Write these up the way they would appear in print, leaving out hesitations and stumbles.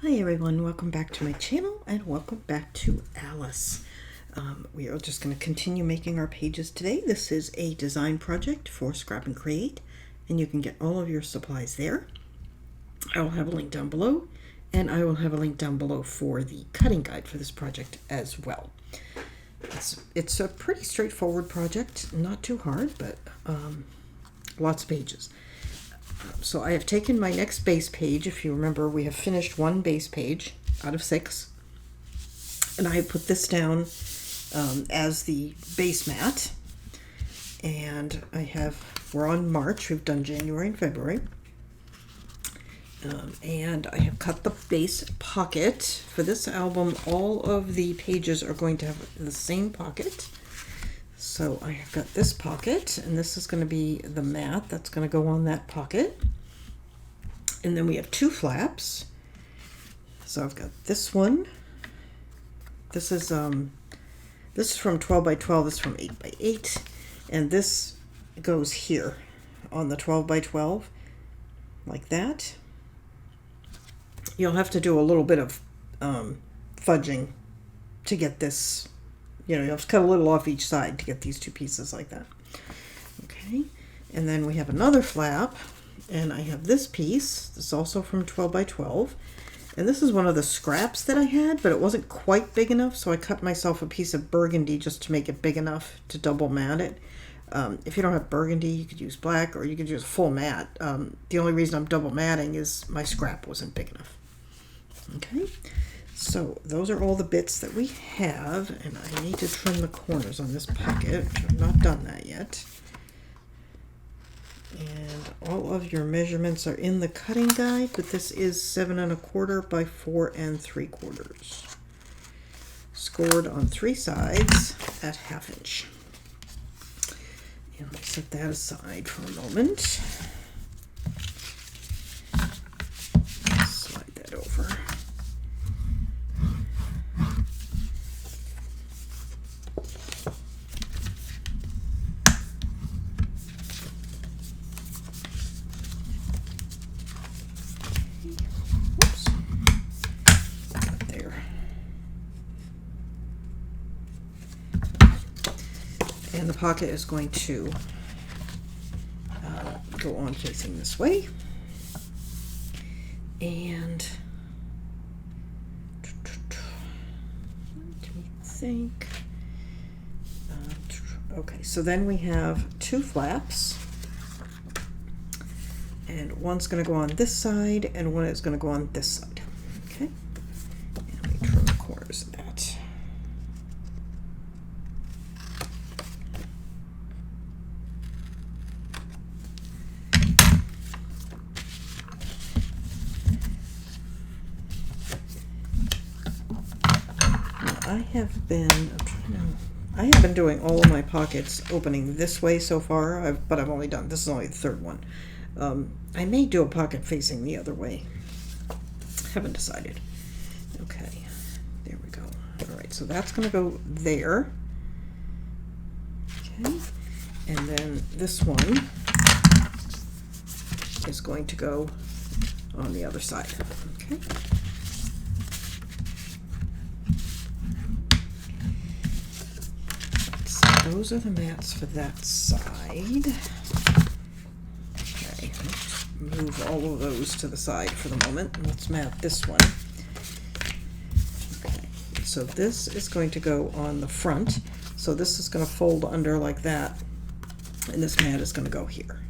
Hi everyone, welcome back to my channel and welcome back to Alice. We are just going to continue making our pages today. This is a design project for Scrap and Create, and you can get all of your supplies there. I will have a link down below, and I will have a link down below for the cutting guide for this project as well. It's a pretty straightforward project, not too hard, but lots of pages. So I have taken my next base page. If you remember, we have finished one base page out of 6, and I have put this down as the base mat. And we're on March. We've done January and February, and I have cut the base pocket for this album. All of the pages are going to have the same pocket. So I have got this pocket, and this is going to be the mat that's going to go on that pocket. And then we have 2 flaps. So I've got this one. This is from 12 by 12. This is from 8 by 8, and this goes here on the 12 by 12, like that. You'll have to do a little bit of fudging to get this. You have to cut a little off each side to get these 2 pieces like that. Okay, and then we have another flap, and I have this piece. This is also from 12 by 12, and this is one of the scraps that I had, but it wasn't quite big enough, so I cut myself a piece of burgundy just to make it big enough to double mat it. If you don't have burgundy, you could use black, or you could use a full mat. The only reason I'm double matting is my scrap wasn't big enough. Okay. So those are all the bits that we have, and I need to trim the corners on this pocket, which I've not done that yet. And all of your measurements are in the cutting guide, but this is 7 1/4 by 4 3/4. Scored on 3 sides at 1/2 inch. And I'll set that aside for a moment. Slide that over. And the pocket is going to go on facing this way. And let me think. Okay, so then we have 2 flaps. And one's going to go on this side, and one is going to go on this side. Okay? And let me trim the corners of that. I have been doing all of my pockets opening this way so far, but I've only done, this is only the 3rd one. I may do a pocket facing the other way. Haven't decided. Okay, there we go. All right, so that's going to go there. Okay, and then this one is going to go on the other side. Okay. Those are the mats for that side. Okay, let's move all of those to the side for the moment. Let's mat this one. Okay, so this is going to go on the front. So this is going to fold under like that, and this mat is going to go here.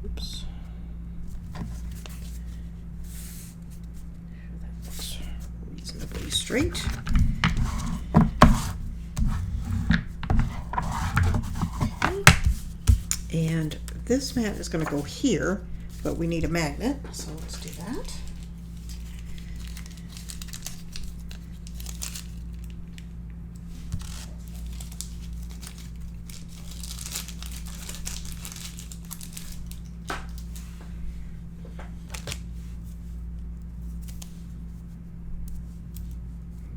Oops. That looks reasonably straight. And this mat is going to go here, but we need a magnet, so let's do that.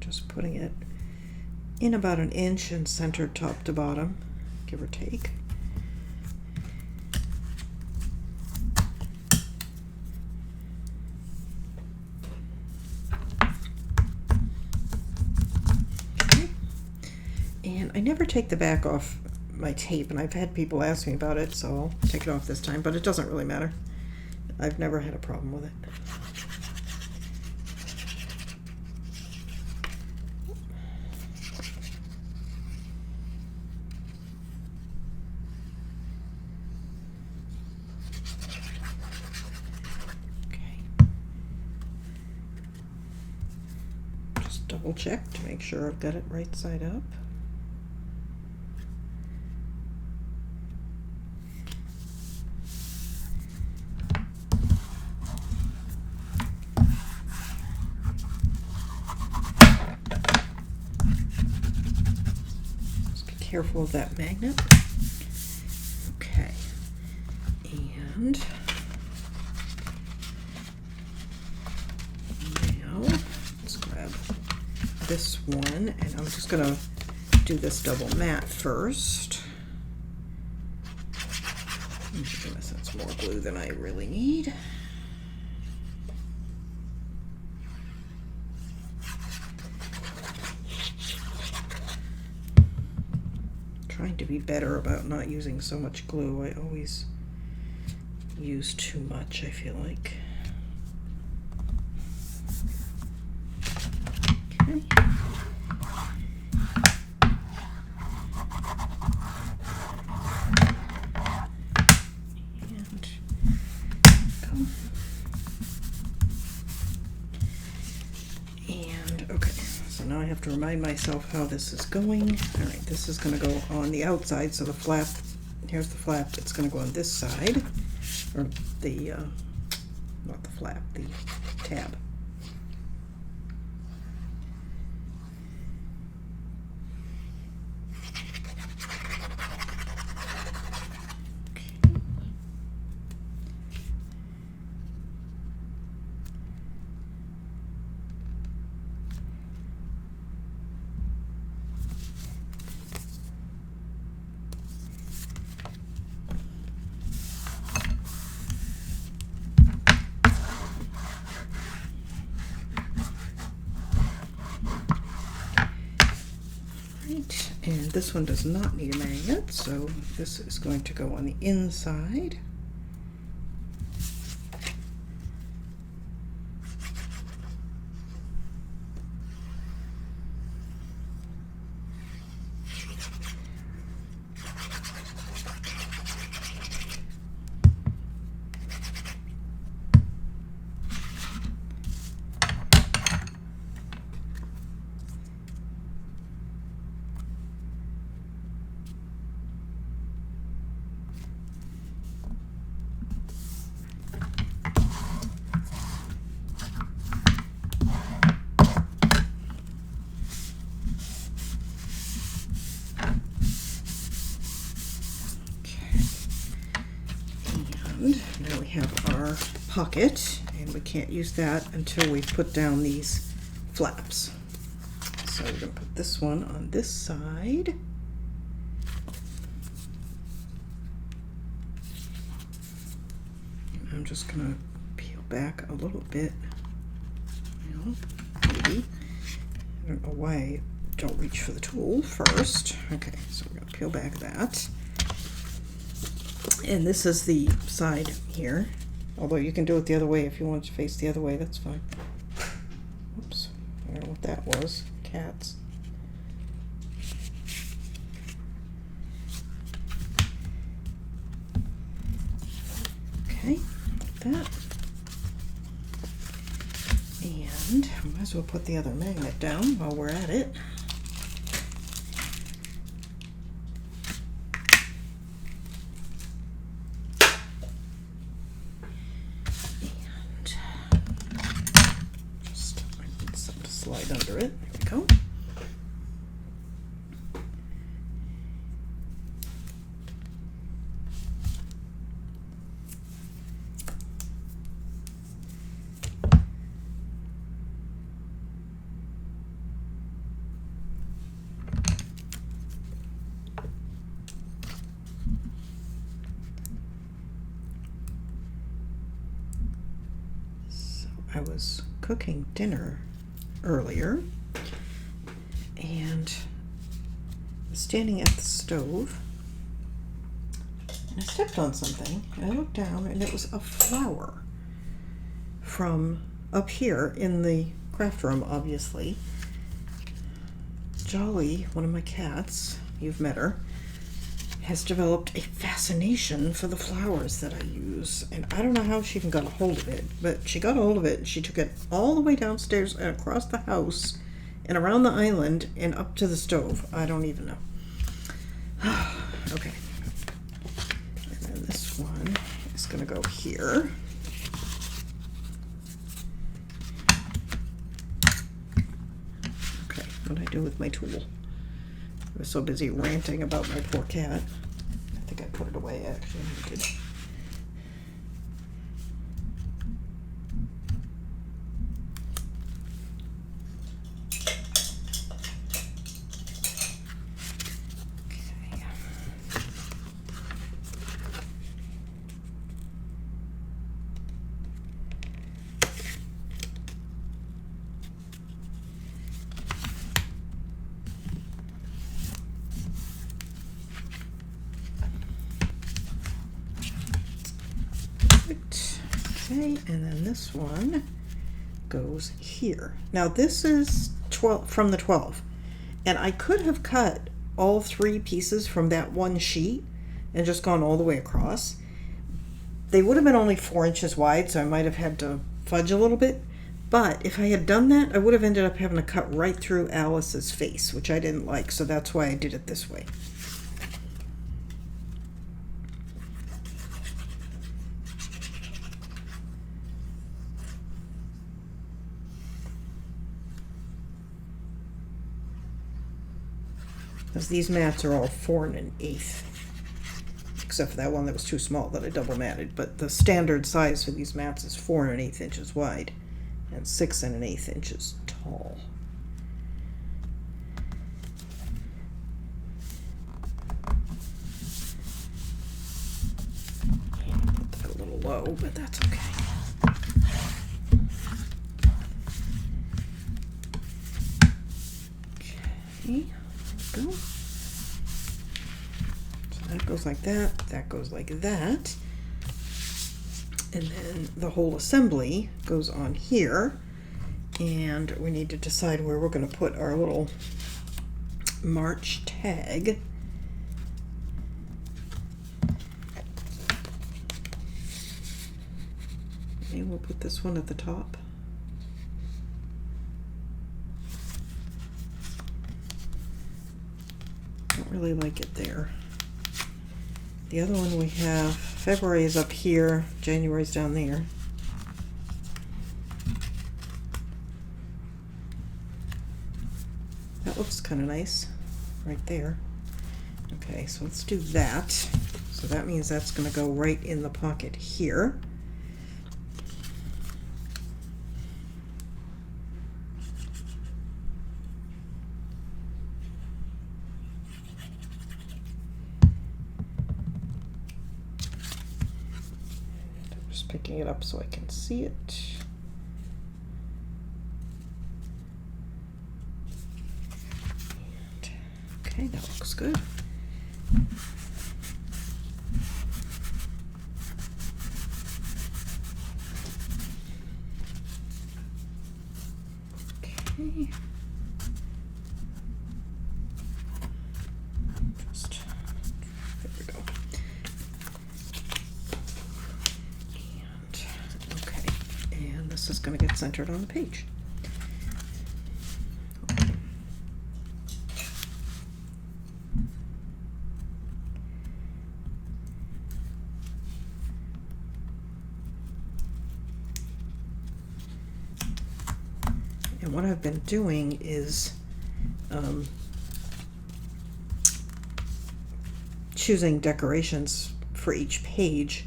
Just putting it in about an inch and centered top to bottom, give or take. Okay. And I never take the back off my tape, and I've had people ask me about it, so I'll take it off this time, but it doesn't really matter. I've never had a problem with it. Double check to make sure I've got it right side up. Just be careful of that magnet. Okay. And now let's grab this one, and I'm just going to do this double mat first. Oh goodness, that's more glue than I really need. Trying to be better about not using so much glue. I always use too much, I feel like. Okay. And okay, so now I have to remind myself how this is going. All right, this is going to go on the outside, so the flap, here's the flap, it's going to go on this side, or the, not the flap, the tab. And this one does not need a magnet, so this is going to go on the inside. Now we have our pocket, and we can't use that until we put down these flaps. So we're going to put this one on this side. And I'm just going to peel back a little bit. Maybe. I don't know why. Don't reach for the tool first. Okay, so we're going to peel back that. And this is the side here, although you can do it the other way if you want it to face the other way, that's fine. Oops, I don't know what that was. Cats. Okay, like that. And I might as well put the other magnet down while we're at it. Slide under it. There we go. I was cooking dinner earlier and standing at the stove, and I stepped on something, and I looked down, and it was a flower from up here in the craft room, obviously. Jolly, one of my cats, you've met her, has developed a fascination for the flowers that I use, and I don't know how she even got a hold of it, but she got a hold of it, and she took it all the way downstairs and across the house and around the island and up to the stove. I don't even know. Okay. And then this one is going to go here. Okay, what did I do with my tool? I was so busy ranting about my poor cat. I think I put it away, actually. I did. Okay, and then this one goes here. Now this is 12 from the 12, and I could have cut all 3 pieces from that one sheet and just gone all the way across. They would have been only 4 inches wide, so I might have had to fudge a little bit, but if I had done that, I would have ended up having to cut right through Alice's face, which I didn't like, so that's why I did it this way. Because these mats are all 4 1/8, except for that one that was too small that I double matted. But the standard size for these mats is 4 1/8 inches wide and 6 1/8 inches tall. Put that a little low, but that's okay. Okay. Go. So that goes like that goes like that, and then the whole assembly goes on here, and we need to decide where we're going to put our little March tag. Maybe we'll put this one at the top. Really like it there. The other one we have, February is up here, January's down there. That looks kind of nice right there. Okay, so let's do that. So that means that's going to go right in the pocket here. Picking it up so I can see it. And, okay, that looks good. Okay. There we go. This is going to get centered on the page. And what I've been doing is choosing decorations for each page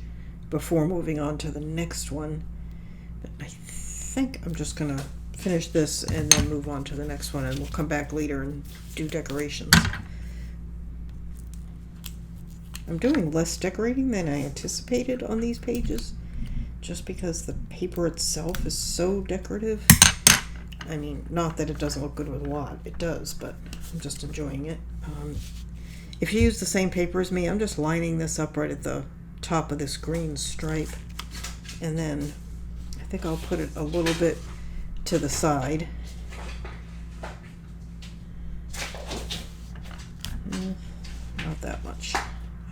before moving on to the next one. But I think I'm just going to finish this and then move on to the next one, and we'll come back later and do decorations. I'm doing less decorating than I anticipated on these pages, just because the paper itself is so decorative. I mean, not that it doesn't look good with a lot, it does, but I'm just enjoying it. If you use the same paper as me, I'm just lining this up right at the top of this green stripe, and then I think I'll put it a little bit to the side. Not that much.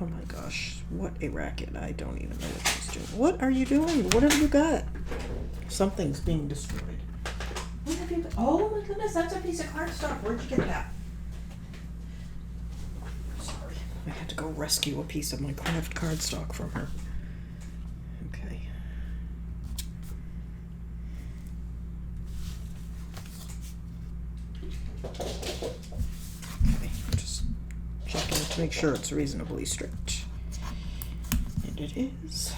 Oh my gosh, what a racket. I don't even know what she's doing. What are you doing? What have you got? Something's being destroyed. What have you got? Oh my goodness, that's a piece of cardstock. Where'd you get that? Sorry, I had to go rescue a piece of my Kraft cardstock from her. Okay. Okay, I'm just checking to make sure it's reasonably straight. And it is.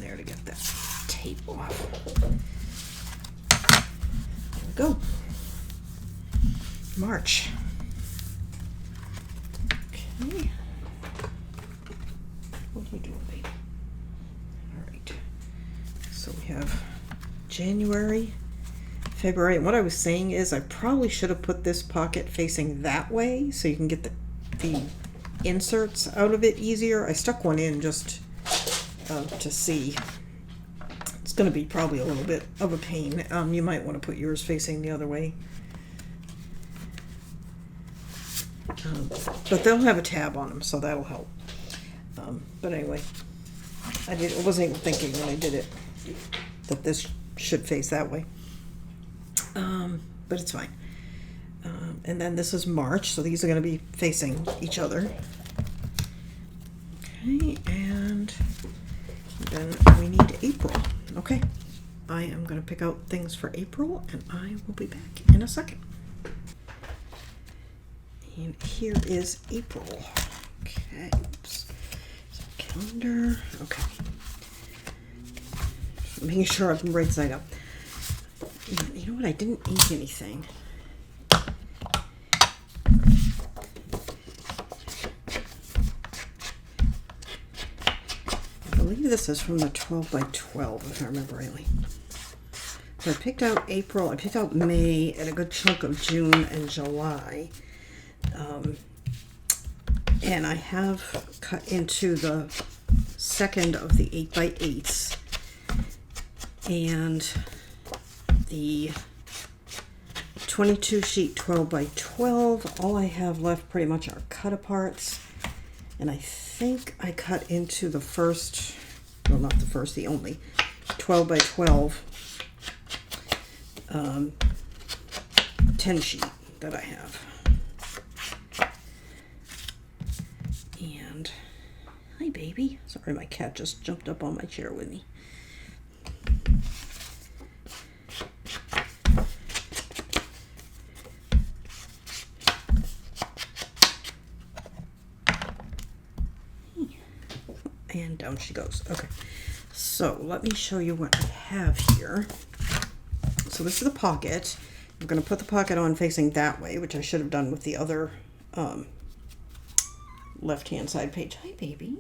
To get that tape off. There we go. March. Okay. What are you doing, baby? All right. So we have January, February. And what I was saying is I probably should have put this pocket facing that way so you can get the inserts out of it easier. I stuck one in just to see. It's going to be probably a little bit of a pain. You might want to put yours facing the other way. But they'll have a tab on them, so that'll help. But anyway, I wasn't even thinking when I did it that this should face that way. But it's fine. And then this is March, so these are going to be facing each other. Okay, and then we need April. Okay, I am going to pick out things for April, and I will be back in a second. And here is April. Okay, oops. So calendar. Okay. Just making sure I'm right side up. You know what? I didn't ink anything. I believe this is from the 12 by 12, if I remember rightly. So I picked out April, I picked out May, and a good chunk of June and July. And I have cut into the second of the 8 by 8s and the 22 sheet 12 by 12. All I have left pretty much are cut aparts. And I think I cut into the first, well, not the first, the only 12 by 12 10 sheet that I have. And hi, baby. Sorry, my cat just jumped up on my chair with me. And down she goes. Okay, so let me show you what I have here. So this is the pocket. I'm going to put the pocket on facing that way, which I should have done with the other left-hand side page. Hi, baby.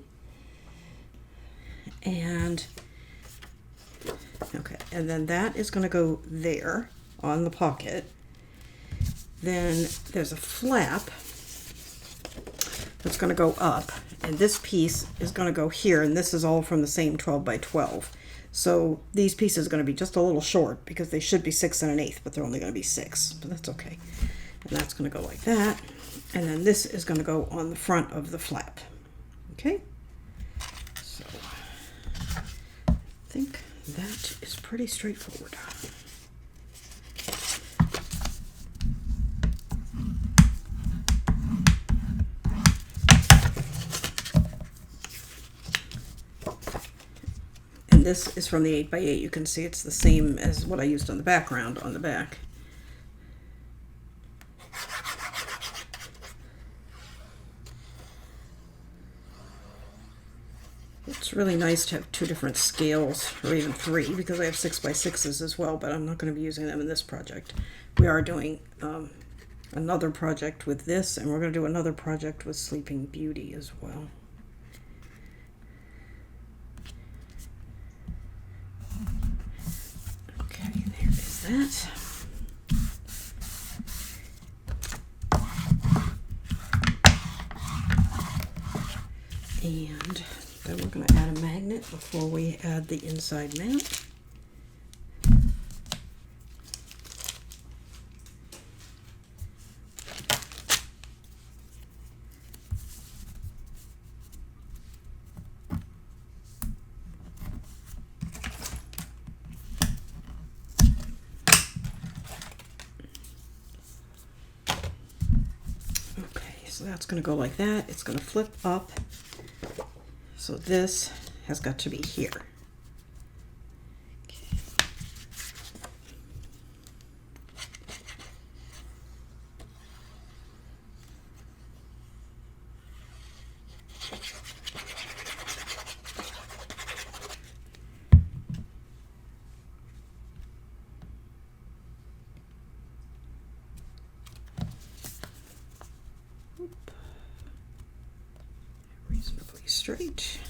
And okay, and then that is going to go there on the pocket. Then there's a flap that's going to go up, and this piece is going to go here, and this is all from the same 12 by 12. So these pieces are going to be just a little short because they should be 6 1/8, but they're only going to be 6, but that's okay. And that's going to go like that, and then this is going to go on the front of the flap. Okay, so I think that is pretty straightforward. This is from the 8 by 8. You can see it's the same as what I used on the background on the back. really nice to have 2 different scales, or even 3, because I have 6x6s as well, but I'm not going to be using them in this project. We are doing another project with this, and we're going to do another project with Sleeping Beauty as well. Okay, there is that. And then we're going to add a magnet before we add the inside mat. Okay, so that's going to go like that. It's going to flip up. So this has got to be here. Reasonably straight.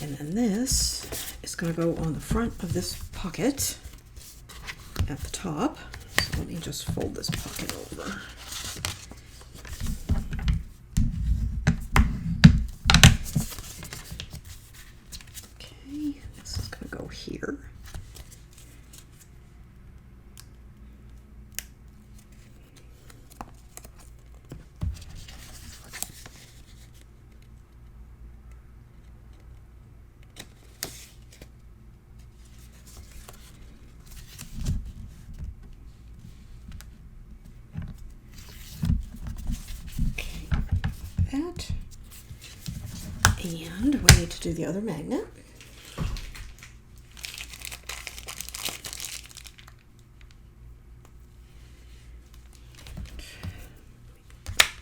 And then this is going to go on the front of this pocket at the top. So let me just fold this pocket over. Okay, this is going to go here. That. And we need to do the other magnet.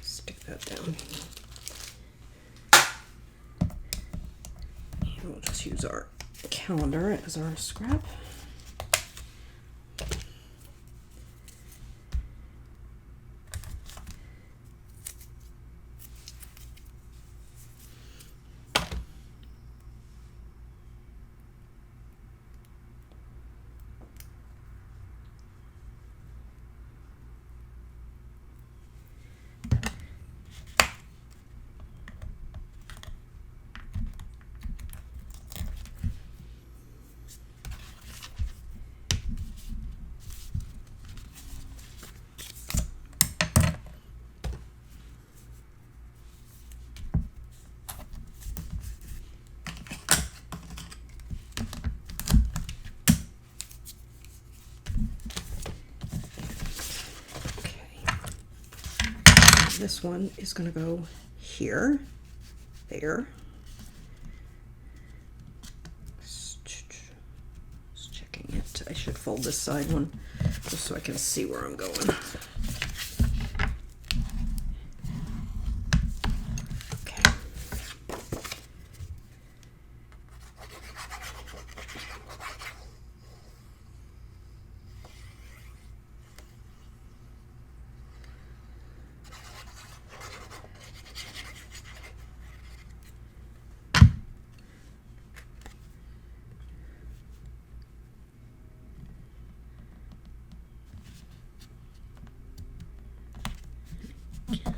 Stick that down. And we'll just use our calendar as our scrap. This one is going to go here, there. Just checking it. I should fold this side one just so I can see where I'm going. Okay.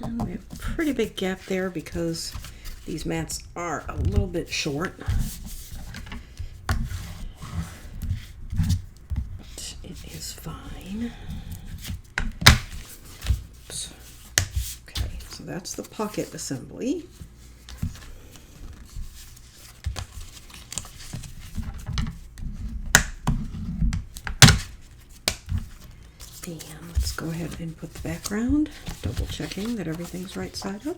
And we have a pretty big gap there because these mats are a little bit short. But it is fine. Oops. Okay, so that's the pocket assembly. And let's go go ahead and put the background, double checking that everything's right side up.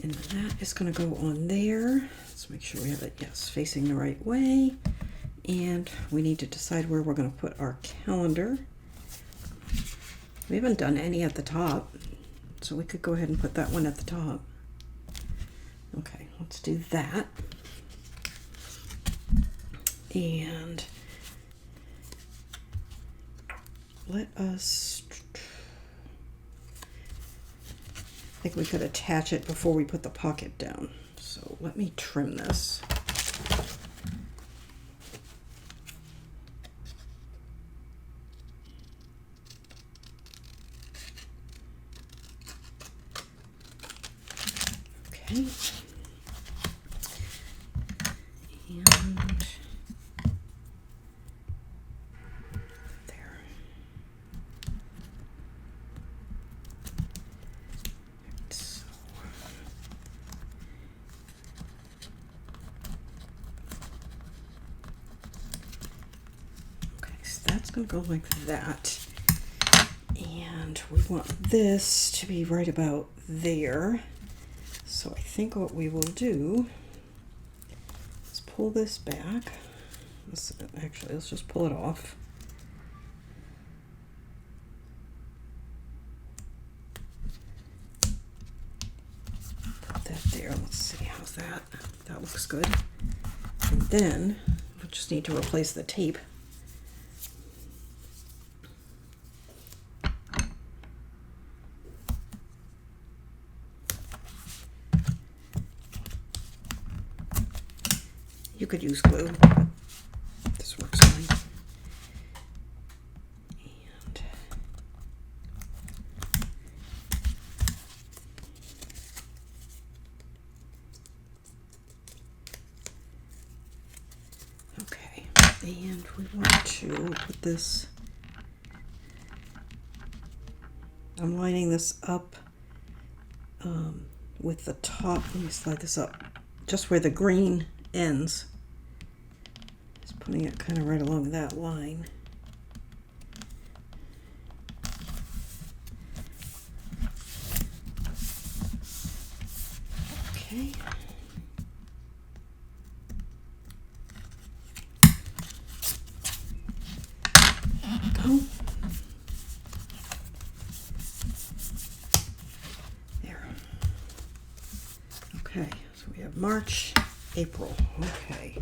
And that is going to go on there. Let's make sure we have it, yes, facing the right way. And we need to decide where we're going to put our calendar. We haven't done any at the top, so we could go ahead and put that one at the top. Okay, let's do that. And let us, I think we could attach it before we put the pocket down. So let me trim this. Okay. And there. So, okay, so that's going to go like that. And we want this to be right about there. So I think what we will do is pull this back. Actually, let's just pull it off. Put that there. Let's see, how's that? That looks good. And then we just need to replace the tape. You could use glue, but this works fine. And okay, and we want to put this, I'm lining this up with the top. Let me slide this up just where the green ends. Putting it kind of right along that line. Okay. Go. There. Okay, so we have March, April. Okay.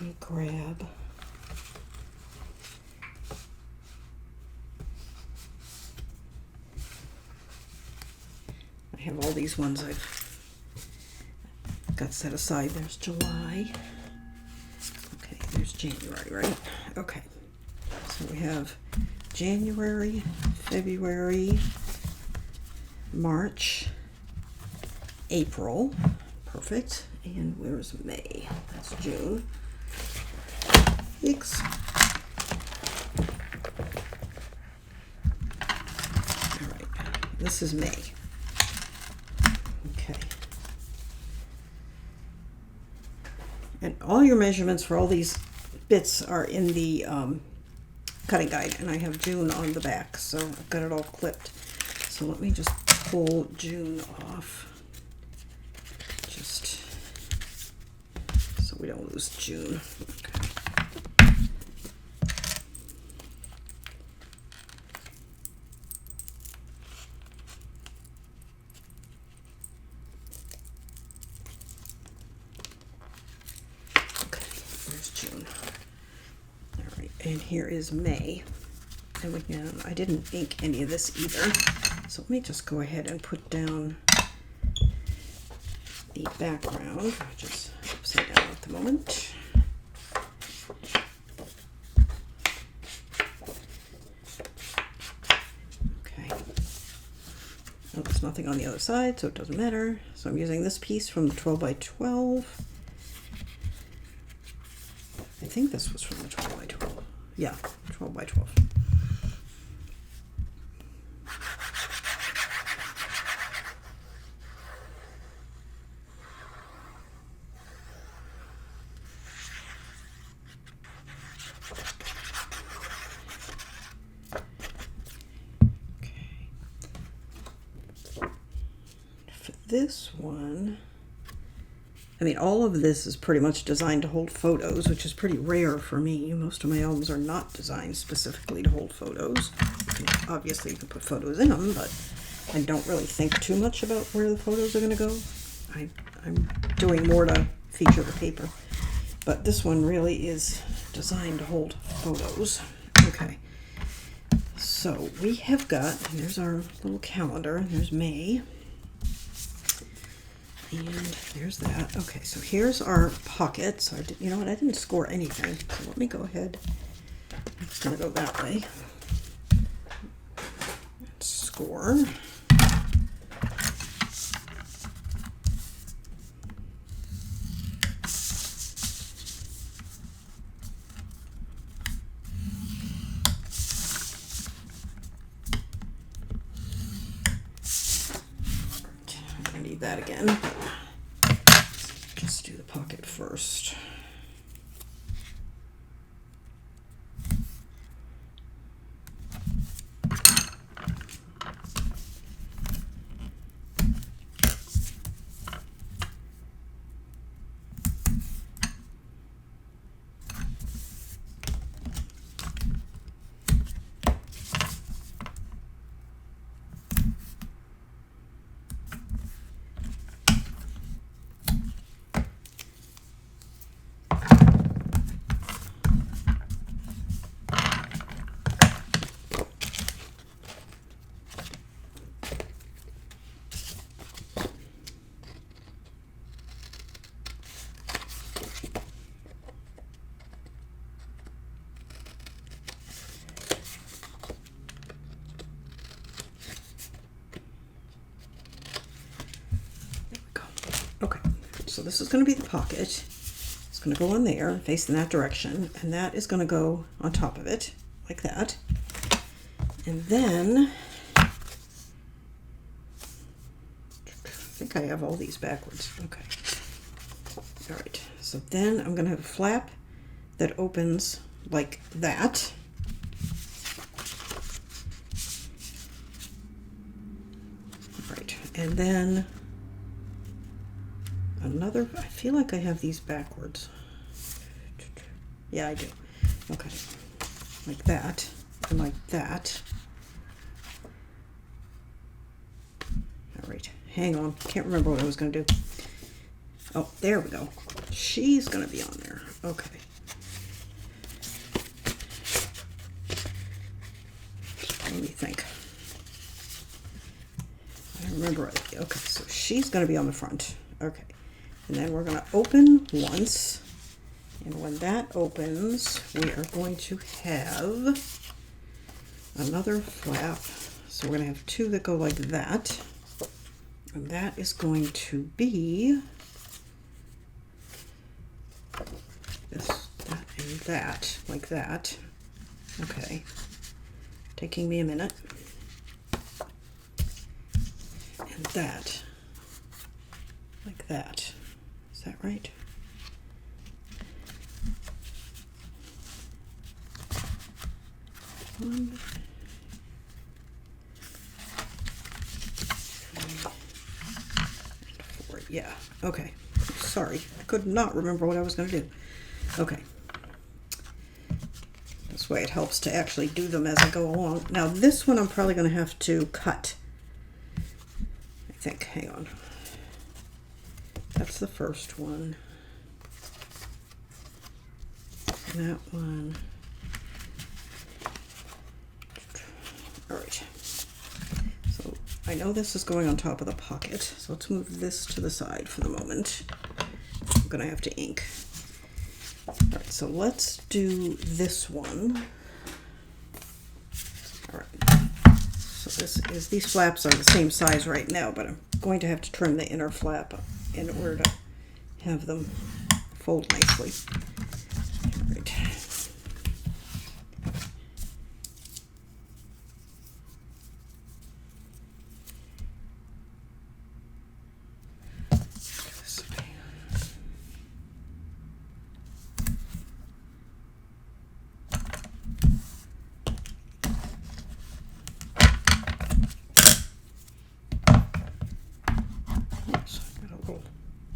Let me grab I have all these ones I've got set aside. There's July. Okay, there's January, right? Okay. So we have January, February, March, April. Perfect. And where's May? That's June. X. All right, this is May. Okay. And all your measurements for all these bits are in the cutting guide, and I have June on the back, so I've got it all clipped. So let me just pull June off, just so we don't lose June. Okay. And here is May. And again, I didn't ink any of this either. So let me just go ahead and put down the background, which is upside down at the moment. Okay. Oh, there's nothing on the other side, so it doesn't matter. So I'm using this piece from the 12 by 12. I think this was from the 12 by 12. Yeah, 12 by 12. This one, I mean, all of this is pretty much designed to hold photos, which is pretty rare for me. Most of my albums are not designed specifically to hold photos. Obviously, you can put photos in them, but I don't really think too much about where the photos are going to go. I'm doing more to feature the paper. But this one really is designed to hold photos. Okay. So we have got, and there's our little calendar, and there's May. And there's that. Okay, so here's our pocket. So you know what? I didn't score anything. So let me go ahead. I'm just going to go that way. Let's score. I need that again. Let's do the pocket first. Okay, so this is going to be the pocket. It's going to go on there, facing that direction, and that is going to go on top of it, like that. And then, I think I have all these backwards. Okay. All right, so then I'm going to have a flap that opens like that. All right, and then another, I feel like I have these backwards. Yeah, I do. Okay. Like that, and like that. All right, hang on. Can't remember what I was going to do. Oh, there we go. She's going to be on there. Okay. Let me think. I remember right. Okay, so she's going to be on the front. Okay. And then we're going to open once, and when that opens, we are going to have another flap. So we're going to have two that go like that, and that is going to be this, that, and that, like that. Okay, taking me a minute. And that, like that. Is that right? One, four. Yeah. Okay. Sorry, I could not remember what I was going to do. Okay. This way it helps to actually do them as I go along. Now this one I'm probably going to have to cut. I think. Hang on. That's the first one. That one. All right. So I know this is going on top of the pocket, so let's move this to the side for the moment. I'm gonna have to ink. All right, so let's do this one. All right, so these flaps are the same size right now, but I'm going to have to trim the inner flap in order to have them fold nicely. All right.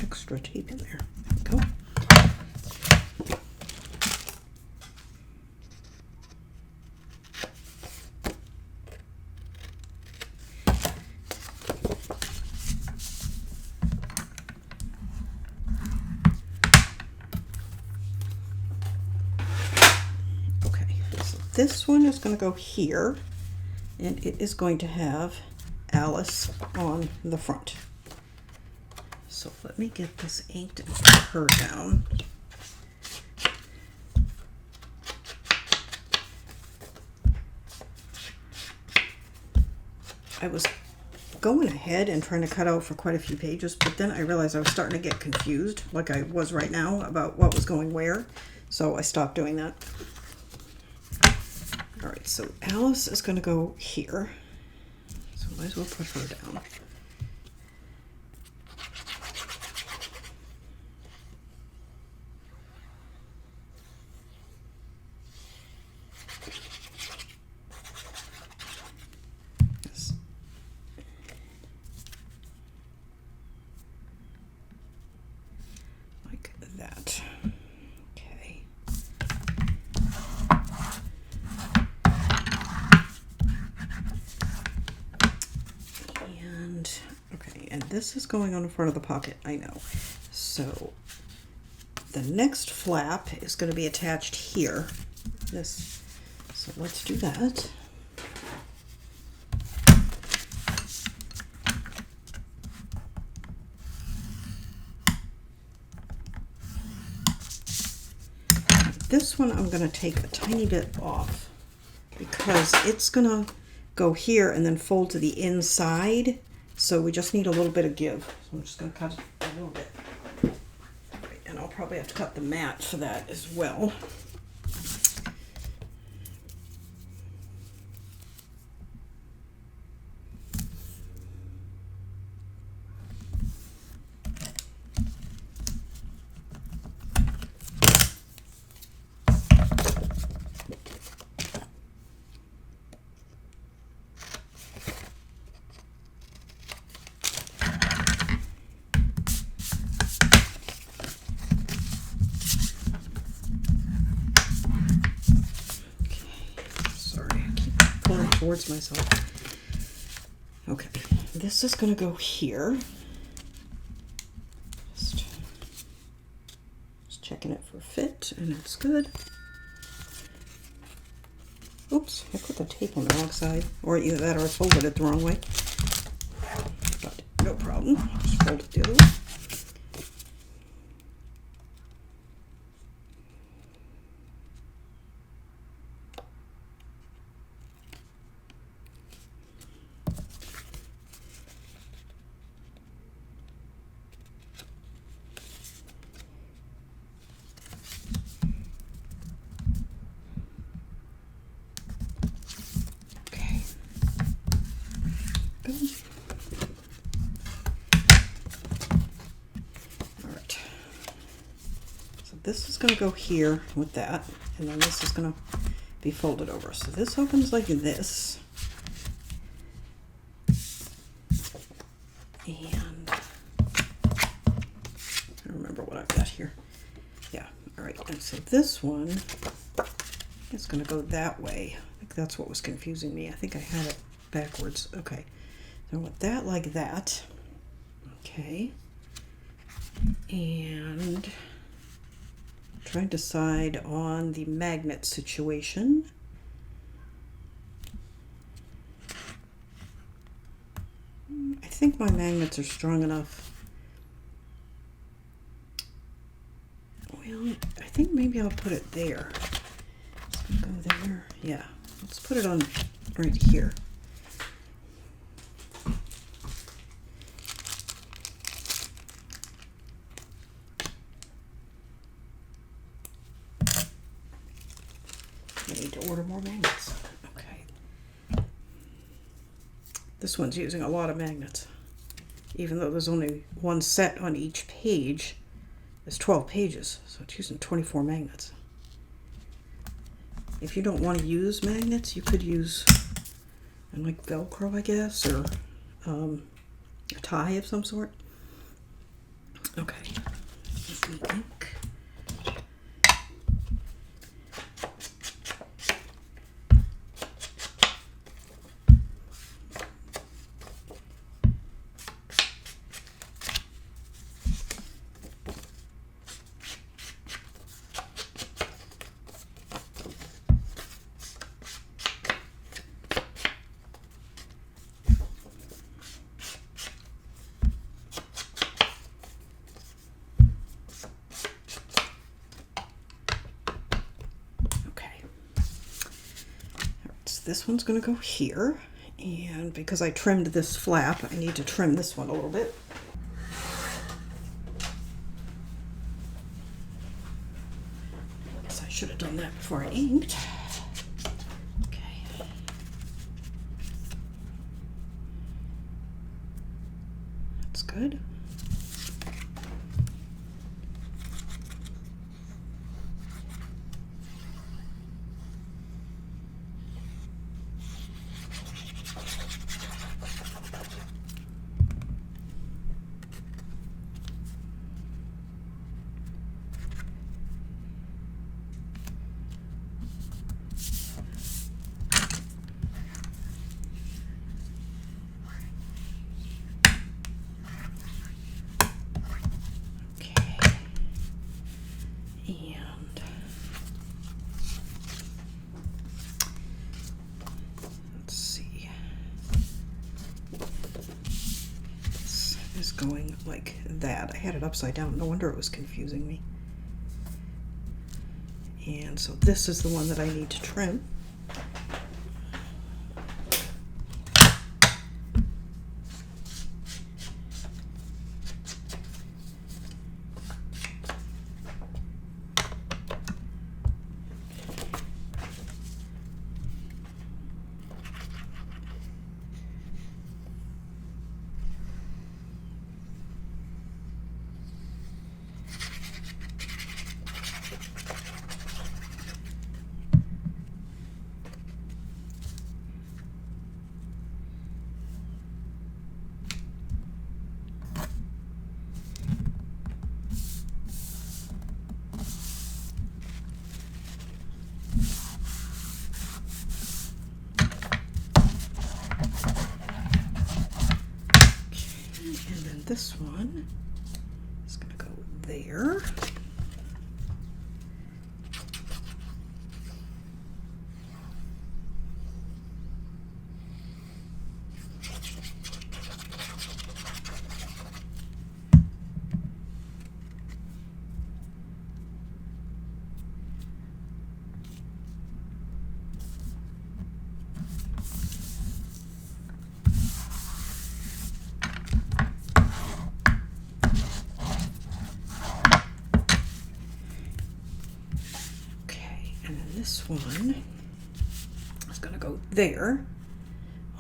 Extra tape in there. There we go. Okay, so this one is going to go here, and it is going to have Alice on the front. So let me get this inked and put her down. I was going ahead and trying to cut out for quite a few pages, but then I realized I was starting to get confused, like I was right now, about what was going where. So I stopped doing that. All right, so Alice is going to go here. So might as well put her down. That. Okay. And this is going on the front of the pocket, I know. So the next flap is going to be attached here. This. So let's do that. This one I'm going to take a tiny bit off because it's going to go here and then fold to the inside. So we just need a little bit of give. So I'm just going to cut a little bit. Right, and I'll probably have to cut the mat for that as well. Towards myself. Okay, this is going to go here. Just checking it for fit, and it's good. Oops, I put the tape on the wrong side, or either that or I folded it the wrong way. But no problem, just fold it the other way. This is going to go here with that, and then this is going to be folded over. So this opens like this. And I don't remember what I've got here. Yeah, all right. And so this one is going to go that way. I think that's what was confusing me. I think I had it backwards. Okay. So I want that like that. Okay. And trying to decide on the magnet situation. my magnets are strong enough. Well, I think maybe I'll put it there. It's gonna go there. Yeah, let's put it on right here. I need to order more magnets. Okay. This one's using a lot of magnets. Even though there's only one set on each page, there's 12 pages, so it's using 24 magnets. If you don't want to use magnets, you could use like Velcro, I guess, or a tie of some sort. Okay. Ink. This one's going to go here, and because I trimmed this flap, I need to trim this one a little bit. I guess I should have done that before I inked. Okay. That's good. Going like that. I had it upside down. No wonder it was confusing me. And so this is the one that I need to trim. This one is going to go there. This one is going to go there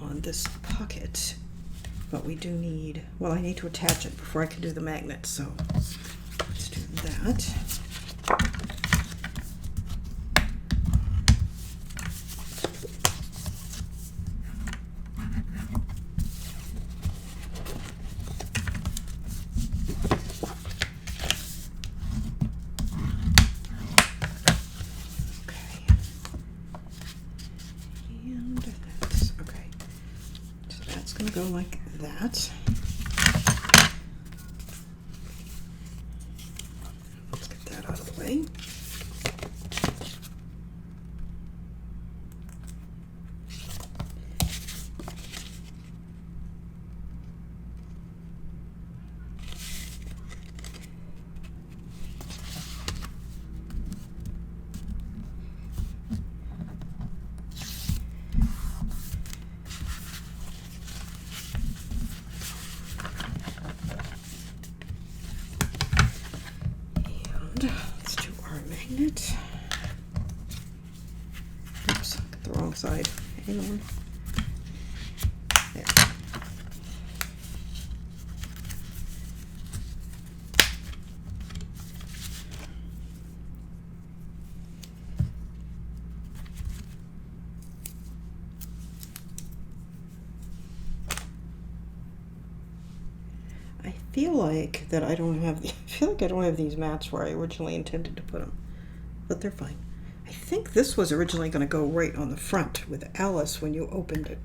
on this pocket, but we do need, well, I need to attach it before I can do the magnet, so let's do that. Go like that. Let's get that out of the way. And let's do our magnet. Oops, got the wrong side. Hang on. There. I feel like I don't have these mats where I originally intended to put them, but they're fine. I think this was originally going to go right on the front with Alice when you opened it,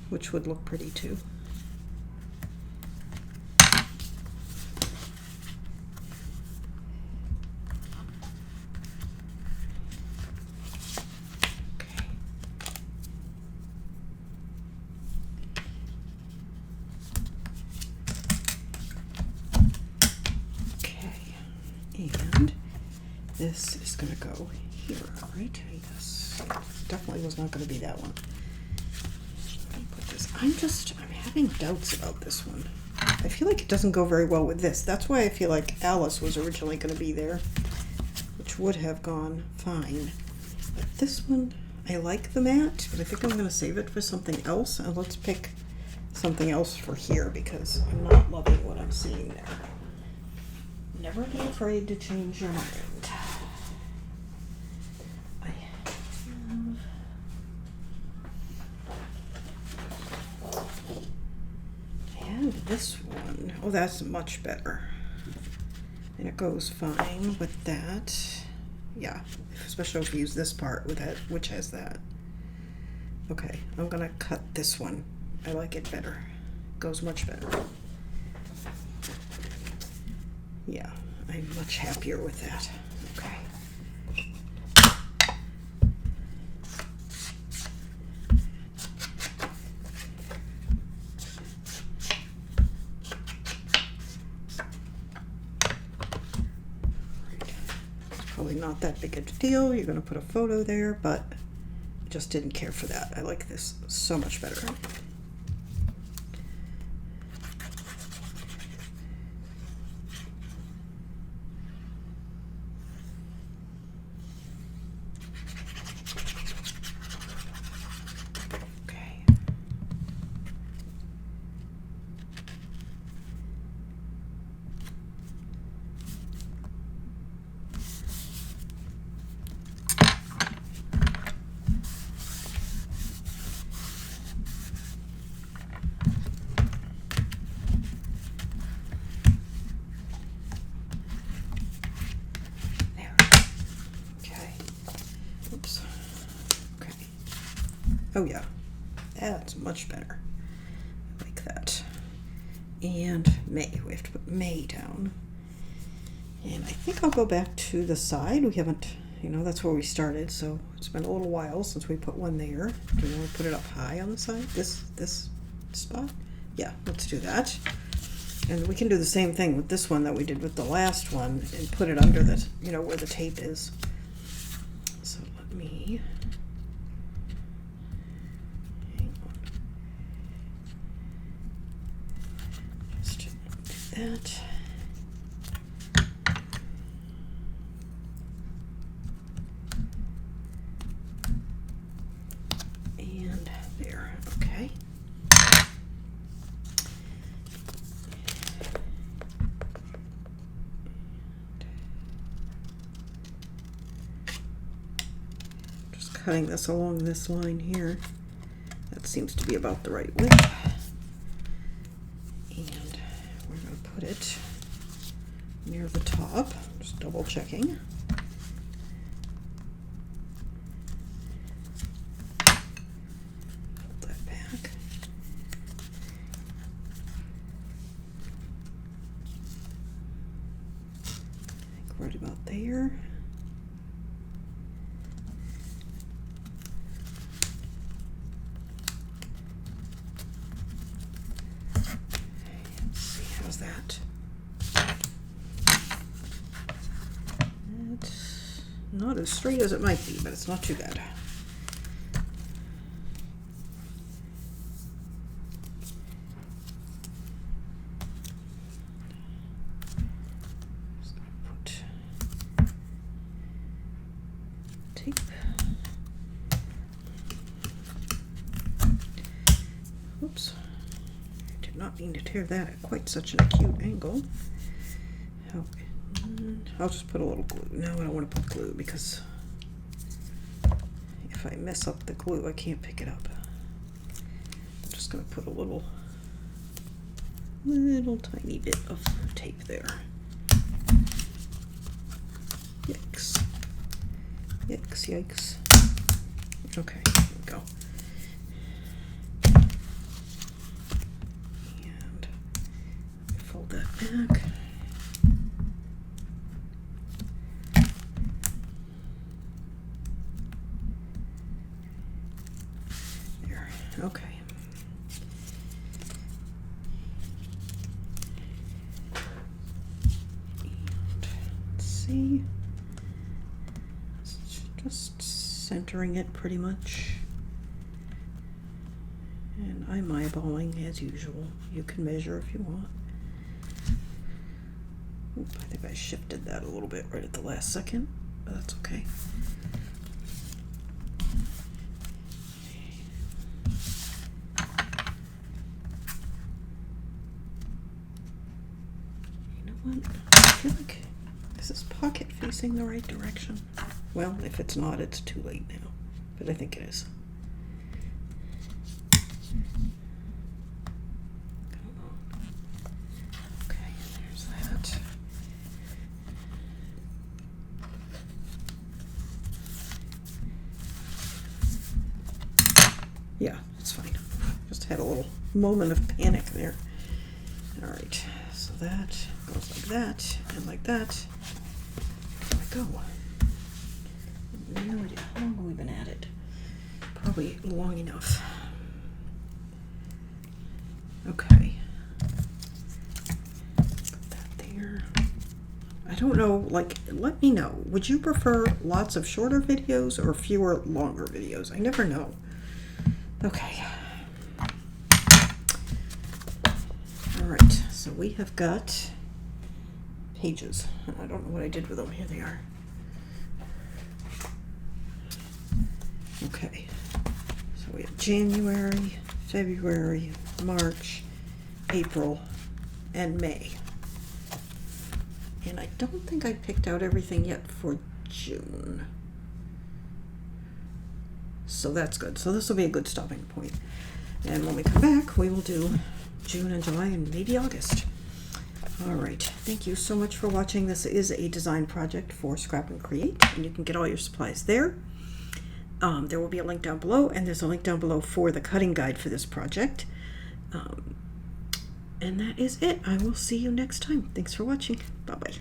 which would look pretty too. And this is going to go here, right? Yes, definitely was not going to be that one. Put this. I'm having doubts about this one. I feel like it doesn't go very well with this. That's why I feel like Alice was originally going to be there, which would have gone fine. But this one, I like the mat, but I think I'm going to save it for something else. And let's pick something else for here because I'm not loving what I'm seeing there. Never be afraid to change your mind. I have this one. Oh, that's much better. And it goes fine with that. Yeah, especially if we use this part with that, which has that. Okay, I'm gonna cut this one. I like it better. Goes much better. Yeah, I'm much happier with that. Okay. It's probably not that big a deal. You're going to put a photo there, but I just didn't care for that. I like this so much better. Oh yeah, that's much better. I like that. And May, we have to put May down. And I think I'll go back to the side. We haven't, that's where we started, so it's been a little while since we put one there. Do we want to put it up high on the side? This spot? Yeah, let's do that. And we can do the same thing with this one that we did with the last one and put it under the, where the tape is. So let me... that. And there, okay. Just cutting this along this line here. That seems to be about the right width. Put it near the top, just double checking. Pull that back. I think right about there. That. It's not as straight as it might be, but it's not too bad. mean to tear that at quite such an acute angle. I'll just put a little glue. No, I don't want to put glue because if I mess up the glue, I can't pick it up. I'm just going to put a little tiny bit of tape there. Yikes. Yikes, yikes. Okay, here we go. And fold that back. There, okay. See, just centering it pretty much, and I'm eyeballing as usual. You can measure if you want. Oop, I think I shifted that a little bit right at the last second, but that's okay. You know what? I feel like is this pocket facing the right direction? Well, if it's not, it's too late now, but I think it is. Okay, there's that. Yeah, it's fine. Just had a little moment of panic there. All right, so that goes like that and like that. There we go. No idea how long we've been at it. Probably long enough. Okay. Put that there. I don't know, like, let me know. Would you prefer lots of shorter videos or fewer longer videos? I never know. Okay. All right, so we have got pages. I don't know what I did with them. Here they are. Okay, so we have January, February, March, April, and May. And I don't think I picked out everything yet for June. So that's good. So this will be a good stopping point. And when we come back, we will do June and July and maybe August. All right, thank you so much for watching. This is a design project for Scrap and Create, and you can get all your supplies there. There will be a link down below, and there's a link down below for the cutting guide for this project. And that is it. I will see you next time. Thanks for watching. Bye-bye.